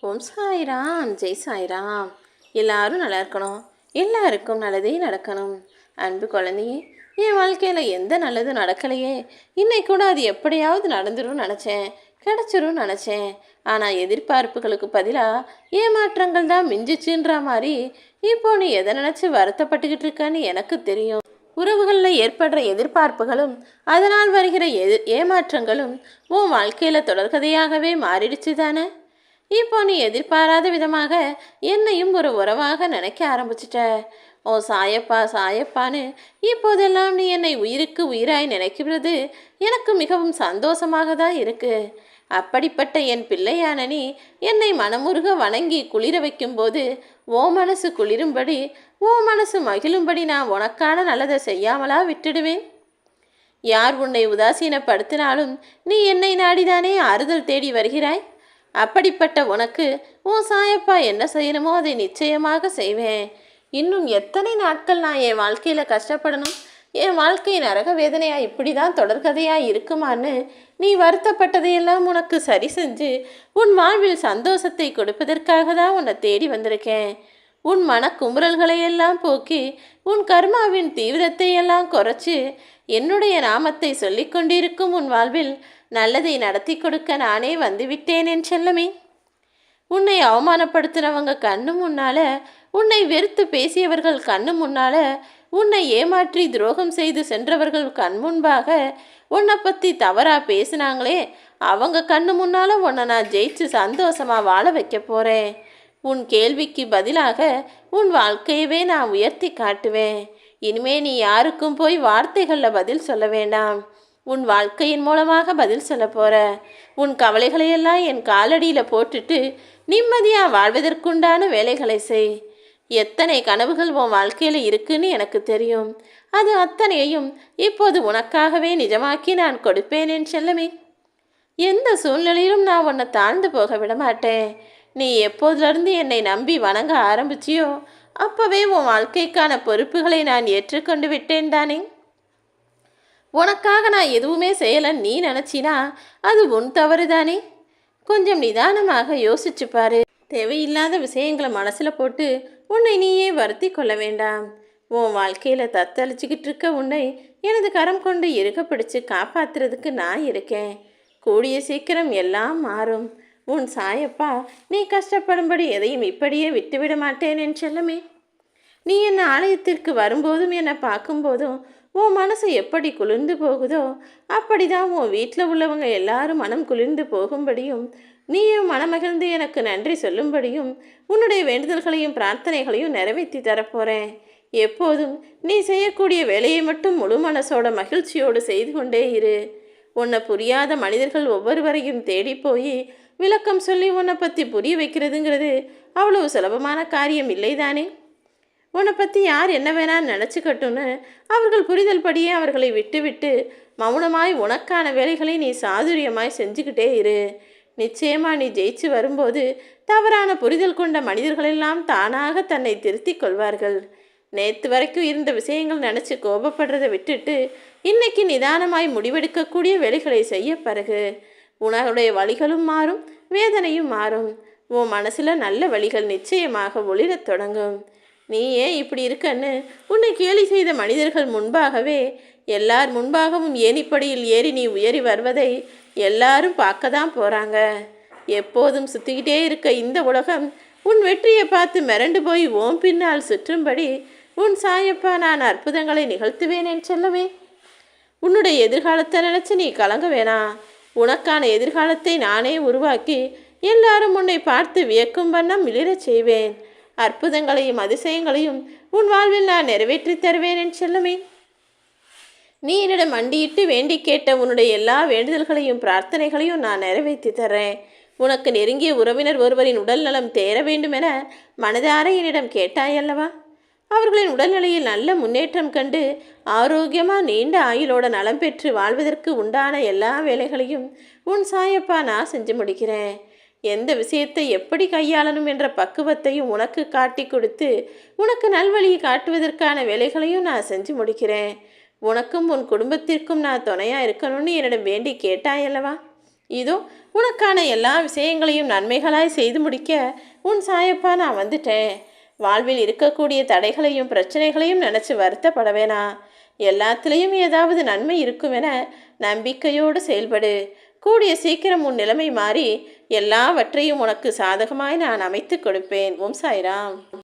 ஓம் சாய்ராம், ஜெய் சாய்ராம். எல்லாரும் நல்லா இருக்கணும், எல்லாருக்கும் நல்லதே நடக்கணும். அன்பு குழந்தையே, என் வாழ்க்கையில் எந்த நல்லதும் நடக்கலையே. இன்னைக்கு கூட அது எப்படியாவது நடந்துடும் நினச்சேன், கிடச்சிரும் நினச்சேன். ஆனால் எதிர்பார்ப்புகளுக்கு பதிலாக ஏமாற்றங்கள் தான் மிஞ்சிச்சுன்ற மாதிரி இப்போ நீ எதை நினச்சி வருத்தப்பட்டுக்கிட்டு இருக்கான்னு எனக்கு தெரியும். உறவுகளில் ஏற்படுற எதிர்பார்ப்புகளும் அதனால் வருகிற ஏமாற்றங்களும் உன் வாழ்க்கையில் தொடர்கதையாகவே மாறிடுச்சு தானே. இப்போ நீ எதிர்பாராத விதமாக என்னையும் ஒரு உறவாக நினைக்க ஆரம்பிச்சிட்ட. ஓ சாயப்பா சாயப்பான்னு இப்போதெல்லாம் நீ என்னை உயிருக்கு உயிராய் நினைக்கிறது எனக்கு மிகவும் சந்தோஷமாக தான் இருக்கு. அப்படிப்பட்ட என் பிள்ளையான நீ என்னை மனமுருக வணங்கி குளிர வைக்கும்போது ஓ மனசு குளிரும்படி, ஓ மனசு மகிழும்படி நான் உனக்கான நல்லதை செய்யாமலா விட்டுடுவேன்? யார் உன்னை உதாசீனப்படுத்தினாலும் நீ என்னை நாடிதானே ஆறுதல் தேடி வருகிறாய். அப்படிப்பட்ட உனக்கு ஓ சாயப்பா என்ன செய்யணுமோ அதை நிச்சயமாக செய்வேன். இன்னும் எத்தனை நாட்கள் நான் என் வாழ்க்கையில் கஷ்டப்படணும்? என் வாழ்க்கை நரக வேதனையாக இப்படி தான் தொடர்கதையாக இருக்குமான்னு நீ வருத்தப்பட்டதையெல்லாம் உனக்கு சரி செஞ்சு உன் வாழ்வில் சந்தோஷத்தை கொடுப்பதற்காக தான் உன்னை தேடி வந்திருக்கேன். உன் மனக்குமுறல்களையெல்லாம் போக்கி உன் கர்மாவின் தீவிரத்தை எல்லாம் குறைச்சி என்னுடைய நாமத்தை சொல்லி கொண்டிருக்கும் உன் வாழ்வில் நல்லதை நடத்தி கொடுக்க நானே வந்துவிட்டேன் என் செல்லமே. உன்னை அவமானப்படுத்தினவங்க கண்ணு முன்னால, உன்னை வெறுத்து பேசியவர்கள் கண்ணு முன்னால, உன்னை ஏமாற்றி துரோகம் செய்து சென்றவர்கள் கண் முன்பாக உன்னை பற்றி தவறாக பேசினாங்களே, அவங்க கண்ணு முன்னால் உன்னை நான் ஜெயிச்சு சந்தோஷமாக வாழ வைக்க போகிறேன். உன் கேள்விக்கு பதிலாக உன் வாழ்க்கையவே நான் உயர்த்தி காட்டுவேன். இனிமே நீ யாருக்கும் போய் வார்த்தைகளில் பதில் சொல்ல வேண்டாம். உன் வாழ்க்கையின் மூலமாக பதில் சொல்ல போகிற. உன் கவலைகளையெல்லாம் என் காலடியில் போட்டுட்டு நிம்மதியாக வாழ்வதற்குண்டான வேலைகளை செய். எத்தனை கனவுகள் உன் வாழ்க்கையில் இருக்குன்னு எனக்கு தெரியும். அது அத்தனையையும் இப்போது உனக்காகவே நிஜமாக்கி நான் கொடுப்பேன் என் செல்லமே. எந்த சூழ்நிலையிலும் நான் உன்னை தாழ்ந்து போக விட மாட்டேன். நீ எப்போதிலிருந்து என்னை நம்பி வணங்க ஆரம்பிச்சியோ அப்போவே உன் வாழ்க்கைக்கான பொறுப்புகளை நான் ஏற்றுக்கொண்டு விட்டேன் தானே. உனக்காக நான் எதுவுமே செய்யலைன்னு நீ நினச்சினா அது உன் தவறு தானே. கொஞ்சம் நிதானமாக யோசிச்சு பாரு. தேவையில்லாத விஷயங்களை மனசில் போட்டு உன்னை நீயே வருத்தி கொள்ள வேண்டாம். உன் வாழ்க்கையில் தத்தளிச்சுக்கிட்டு இருக்க உன்னை எனது கரம் கொண்டு இருக்க பிடிச்சு காப்பாற்றுறதுக்கு நான் இருக்கேன். கூடிய சீக்கிரம் எல்லாம் மாறும். உன் சாயப்பா நீ கஷ்டப்படும்படி எதையும் இப்படியே விட்டுவிட மாட்டேன் என் செல்லமே. நீ என்ன ஆலயத்திற்கு வரும்போதும் என்னை பார்க்கும்போதும் உன் மனசு எப்படி குளிர்ந்து போகுதோ அப்படிதான் உன் வீட்டில் உள்ளவங்க எல்லாரும் மனம் குளிர்ந்து போகும்படியும் நீயும் மனமகிழ்ந்து எனக்கு நன்றி சொல்லும்படியும் உன்னுடைய வேண்டுதல்களையும் பிரார்த்தனைகளையும் நிறைவேற்றி தரப்போகிறேன். எப்போதும் நீ செய்யக்கூடிய வேலையை மட்டும் முழு மனசோட மகிழ்ச்சியோடு செய்து கொண்டே இரு. உன்னை புரியாத மனிதர்கள் ஒவ்வொருவரையும் தேடி போய் விளக்கம் சொல்லி உன்னை பற்றி புரிய வைக்கிறதுங்கிறது அவ்வளவு சுலபமான காரியம் இல்லைதானே. உன்னை பற்றி யார் என்ன வேணான்னு நினச்சிக்கட்டும்னு அவர்கள் புரிதல் படியே அவர்களை விட்டுவிட்டு மௌனமாய் உனக்கான வேலைகளை நீ சாதுரியமாய் செஞ்சுக்கிட்டே இரு. நிச்சயமாக நீ ஜெயிச்சு வரும்போது தவறான புரிதல் கொண்ட மனிதர்களெல்லாம் தானாக தன்னை திருத்தி கொள்வார்கள். நேற்று வரைக்கும் இருந்த விஷயங்கள் நினச்சி கோபப்படுறதை விட்டுட்டு இன்னைக்கு நிதானமாய் முடிவெடுக்கக்கூடிய வேலைகளை செய்ய பிறகு உன்னுடைய வழிகளும் மாறும், வேதனையும் மாறும். உன் மனசில் நல்ல வழிகள் நிச்சயமாக ஒளிரத் தொடங்கும். நீ ஏன் இப்படி இருக்கன்னு உன்னை கேலி செய்த மனிதர்கள் முன்பாகவே எல்லார் முன்பாகவும் ஏணிப்படியில் ஏறி நீ உயரி வருவதை எல்லாரும் பார்க்க தான் போகிறாங்க. எப்போதும் சுற்றிக்கிட்டே இருக்க இந்த உலகம் உன் வெற்றியை பார்த்து மிரண்டு போய் ஓம் பின்னால் சுற்றும்படி உன் சாயப்பா நான் அற்புதங்களை நிகழ்த்துவேன் என் செல்லவே. உன்னுடைய எதிர்காலத்தை நினச்சி நீ கலங்க வேணாம். உனக்கான எதிர்காலத்தை நானே உருவாக்கி எல்லாரும் உன்னை பார்த்து வியக்கும் வண்ணம் மிளிரச் செய்வேன். அற்புதங்களையும் அதிசயங்களையும் உன் வாழ்வில் நான் நிறைவேற்றி தருவேன் என் செல்லமே. நீ என்னிடம் மண்டியிட்டு வேண்டி கேட்ட உன்னுடைய எல்லா வேண்டுதல்களையும் பிரார்த்தனைகளையும் நான் நிறைவேற்றி தர்றேன். உனக்கு நெருங்கிய உறவினர் ஒருவரின் உடல் நலம் தேர வேண்டுமென மனதார என்னிடம் கேட்டாயல்லவா? அவர்களின் உடல்நிலையில் நல்ல முன்னேற்றம் கண்டு ஆரோக்கியமாக நீண்ட ஆயுளோட நலம் பெற்று வாழ்வதற்கு உண்டான எல்லா வேலைகளையும் உன் சாயப்பா நான் செஞ்சு முடிக்கிறேன். எந்த விஷயத்தை எப்படி கையாளணும் என்ற பக்குவத்தையும் உனக்கு காட்டி கொடுத்து உனக்கு நல்வழியை காட்டுவதற்கான வேலைகளையும் நான் செஞ்சு முடிக்கிறேன். உனக்கும் உன் குடும்பத்திற்கும் நான் துணையாக இருக்கணும்னு என்னிடம் வேண்டி கேட்டாயல்லவா? இதோ உனக்கான எல்லா விஷயங்களையும் நன்மைகளாய் செய்து முடிக்க உன் சாயப்பா நான் வந்துட்டேன். வாழ்வில் இருக்கக்கூடிய தடைகளையும் பிரச்சனைகளையும் நினச்சி வருத்தப்பட வேணாம். எல்லாத்துலேயும் ஏதாவது நன்மை இருக்குமென நம்பிக்கையோடு செயல்படு. கூடிய சீக்கிரம் உன் நிலைமை மாறி எல்லாவற்றையும் உனக்கு சாதகமாய் நான் அமைத்து கொடுப்பேன். ஓம் சாய்ராம்.